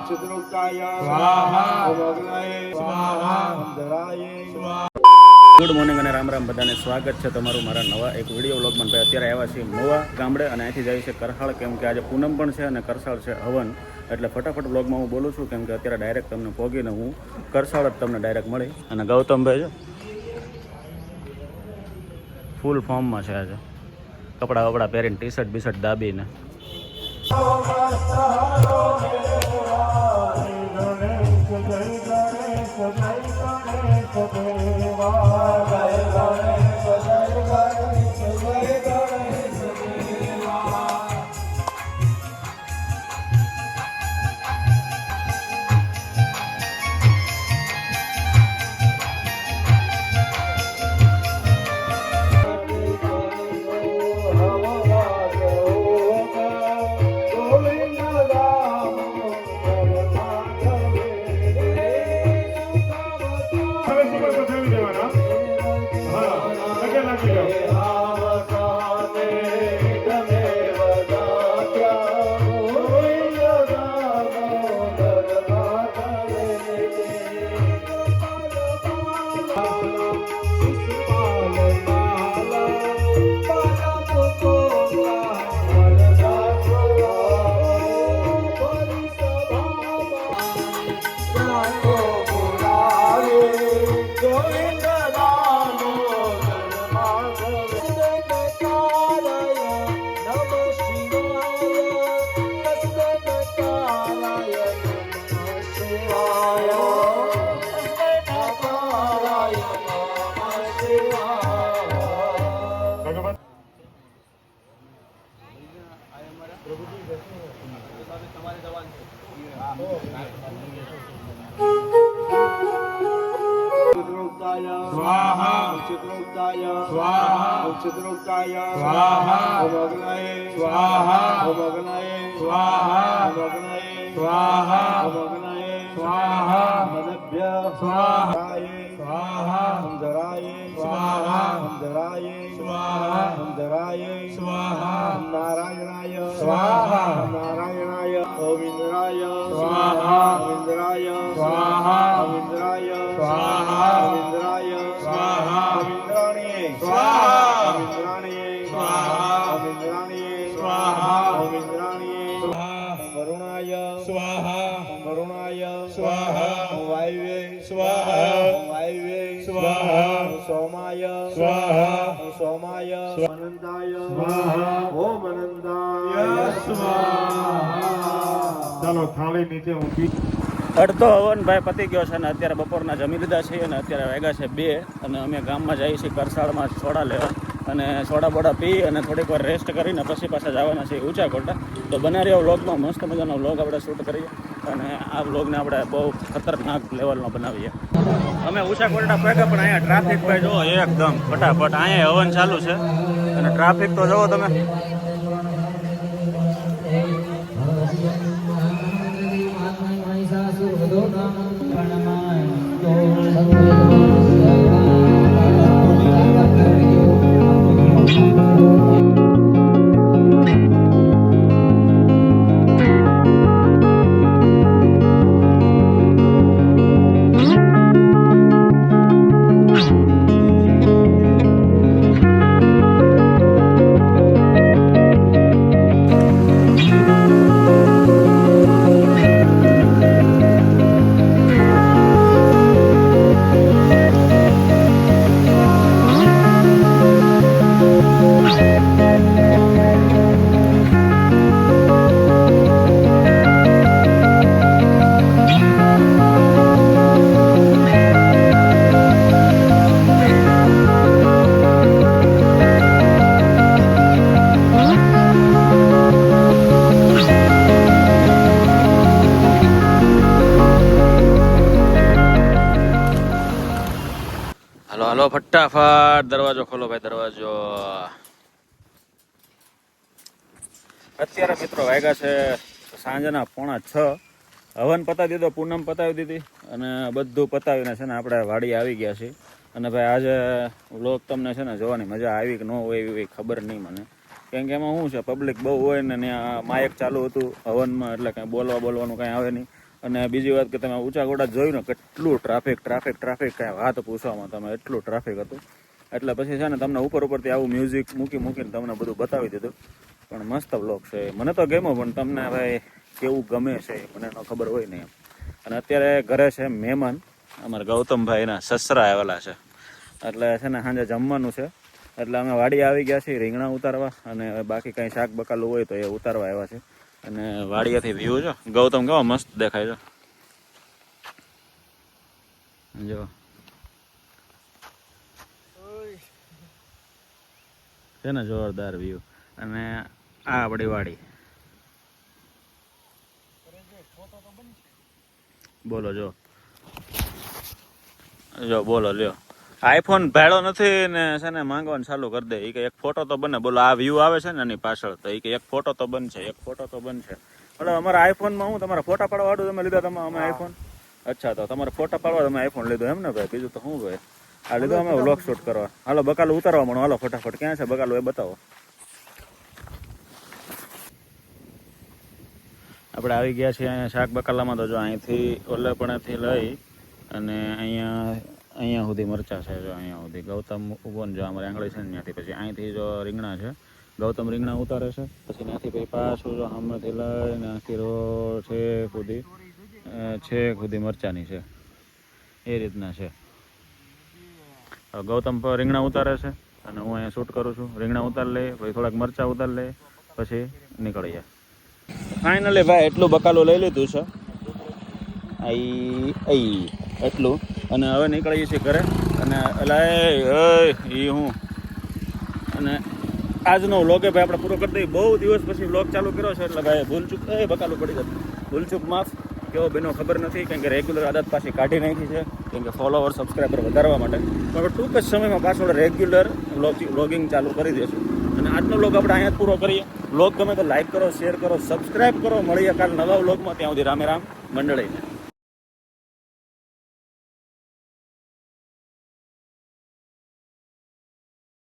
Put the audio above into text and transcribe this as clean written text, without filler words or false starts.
Good morning અને રામ રામ બધાને સ્વાગત છે તમારું મારા નવા એક વિડીયો વ્લોગમાં. ભાઈ અત્યારે આવ્યા છીએ મોવા ગામડે અને અહીંથી જાય છે કરહાળ, કેમ કે આજે પૂનમ પણ છે અને કરસાળ છે હવન. એટલે ફટાફટ વ્લોગમાં હું બોલું છું, કેમ કે અત્યારે ડાયરેક્ટ તમને પહોંચીને હું કરસાળ જ તમને ડાયરેક્ટ મળી. અને ગૌતમભાઈ જો ફૂલ ફોર્મમાં છે આજે, કપડાં વપડા પહેરીને ટી શર્ટ બી શર્ટ દાબીને. स्वाहा चित्रोक्ताय स्वाहा चित्रोक्ताय स्वाहा भगनाय स्वाहा भगनाय स्वाहा भगनाय स्वाहा भगनाय स्वाहा मदभ्य स्वाहाय स्वाहा अंधराय स्वाहा अंधराय स्वाहा अंधराय स्वाहा नारायणाय स्वाहा नारायणाय गोविंदराय स्वाहा गोविंदराय स्वाहा गोविंदराय स्वाहा गोविंदराय स्वाहा गोविंदराणि स्वाहा गोविंदराणि स्वाहा गोविंदराणि स्वाहा गोविंदराणि स्वाहा वरुणाय स्वाहा वरुणाय स्वाहा वायवे स्वाहा वायवे स्वाहा सोमाय स्वाहा सोमाय अनंताय स्वाहा ओम अनंताय स्वाहा. ચાલો થાળી નીચે ઊભી. અડધો હવન ભાઈ પતી ગયો છે અને અત્યારે બપોરના જમી લીધા છીએ અને અત્યારે વાગ્યા છે 2 અને અમે ગામમાં જઈએ છીએ કરસાળમાં સોડા લેવા અને સોડા બોડા પી અને થોડીક વાર રેસ્ટ કરીને પછી પાછા જવાના છીએ ઊંચા કોટા. તો બનાવી વ્લોગમાં મસ્ત મજાનો વ્લોગ આપણે શૂટ કરીએ અને આ વ્લોગને આપણે બહુ ખતરનાક લેવલનો બનાવીએ. અમે ઊંચા કોટા પગ્યા પણ અહીંયા ટ્રાફિક ભાઈ જુઓ એકદમ ફટાફટ. અહીંયા હવન ચાલુ છે અને ટ્રાફિક તો જુઓ તમે. હલો ફટાફટ દરવાજો ખોલો ભાઈ, દરવાજો. અત્યારે મિત્રો વાગ્યા છે સાંજના 5:45. હવન પતાવી દીધો, પૂનમ પતાવી દીધી અને બધું પતાવીને છે ને આપણે વાડી આવી ગયા છીએ. અને ભાઈ આજે વ્લોગ તમને છે ને જોવાની મજા આવી કે ન હોય એવી ખબર નહીં મને, કેમ કે એમાં શું છે પબ્લિક બહુ હોય ને ત્યાં માયક ચાલુ હતું હવનમાં, એટલે કાંઈ બોલવાનું કાંઈ આવે નહીં. અને બીજી વાત કે તમે ઊંચા ગોડા જોયું ને કેટલું ટ્રાફિક કાંઈ વાત પૂછવામાં તમે એટલું ટ્રાફિક હતું. એટલે પછી છે ને તમને ઉપરથી આવું મ્યુઝિક મૂકીને તમને બધું બતાવી દીધું. પણ મસ્ત બ્લોગ છે, મને તો ગમ્યો, પણ તમને ભાઈ કેવું ગમે છે મને ન ખબર હોય ને એમ. અને અત્યારે ઘરે છે મહેમાન, અમારા ગૌતમભાઈના સસરા આવેલા છે, એટલે છે ને સાંજે જમવાનું છે. એટલે અમે વાડી આવી ગયા છીએ રીંગણા ઉતારવા, અને બાકી કંઈ શાક બકાલું હોય તો એ ઉતારવા આવ્યા છે. અને વાડિયાથી વ્યૂ જો ગૌતમ કેવો મસ્ત દેખાય જો છે ને જોરદાર વ્યૂ. અને આ આપણી વાડી. બોલો બોલો લ્યો, આઈફોન ભાડો નથી ને છે ને માંગવાનું ચાલુ કરી દે. એ કે એક ફોટો તો બને. બોલો આ વ્યૂ આવે છે ને એની પાછળ, તો એ કે એક ફોટો તો બનશે. એટલે અમારા આઈફોનમાં હું તમારા ફોટા પાડવા વાળું તમે લીધા અમે આઈફોન? અચ્છા, તો તમારે ફોટા પાડવા તમે આઈફોન લીધો એમ ને ભાઈ? બીજું તો શું ભાઈ, આ લીધો અમે વ્લોગ શૂટ કરવા. હાલો બકાલું ઉતારવા મળો, હાલો ફટાફટ. ક્યાં છે બકાલું એ બતાવો. આપણે આવી ગયા છીએ અહીંયા શાક બકાલામાં. તો જો અહીંથી ઓલેપણેથી લઈ અને અહીંયા સુધી મરચાં છે. જો અહીંયા સુધી ગૌતમ ઉભો ને જો અમારી આંગળી છે ને ત્યાંથી પછી અહીંથી જો રીંગણા છે, ગૌતમ રીંગણા ઉતારે છે. પછી ત્યાંથી પછી પાછું જો સામેથી લઈને આખી રોડ છેક સુધી મરચાંની છે, એ રીતના છે. ગૌતમ પર રીંગણા ઉતારે છે અને હું અહીંયા શૂટ કરું છું. રીંગણા ઉતારી લઈએ, પછી થોડાક મરચાં ઉતારી લઈએ, પછી નીકળી જાય. ફાઇનલી ભાઈ એટલું બકાલું લઈ લીધું છે એટલું. અને હવે નીકળીએ છીએ ઘરે. અને હું અને આજનો વ્લોગ ભાઈ આપણે પૂરો કરી દઈએ. બહુ દિવસ પછી વ્લોગ ચાલુ કર્યો છે, એટલે ભાઈ ભૂલચૂક બકાલું પડી જતું. ભૂલચૂક માફ, કેવો બેનો ખબર નથી, કેમ કે રેગ્યુલર આદત પાછી કાઢી નાખી છે, કેમ કે ફોલોવર સબસ્ક્રાઈબર વધારવા માટે. પણ ટૂંક જ સમયમાં પાછળ રેગ્યુલર વ્લોગિંગ ચાલુ કરી દઈશું. અને આજનો વ્લોગ આપણે અહીંયા જ પૂરો કરીએ. વ્લોગ ગમે તો લાઈક કરો, શેર કરો, સબસ્ક્રાઈબ કરો. મળીએ કાલ નવા વ્લોગમાં. ત્યાં સુધી રામે રામ મંડળીને.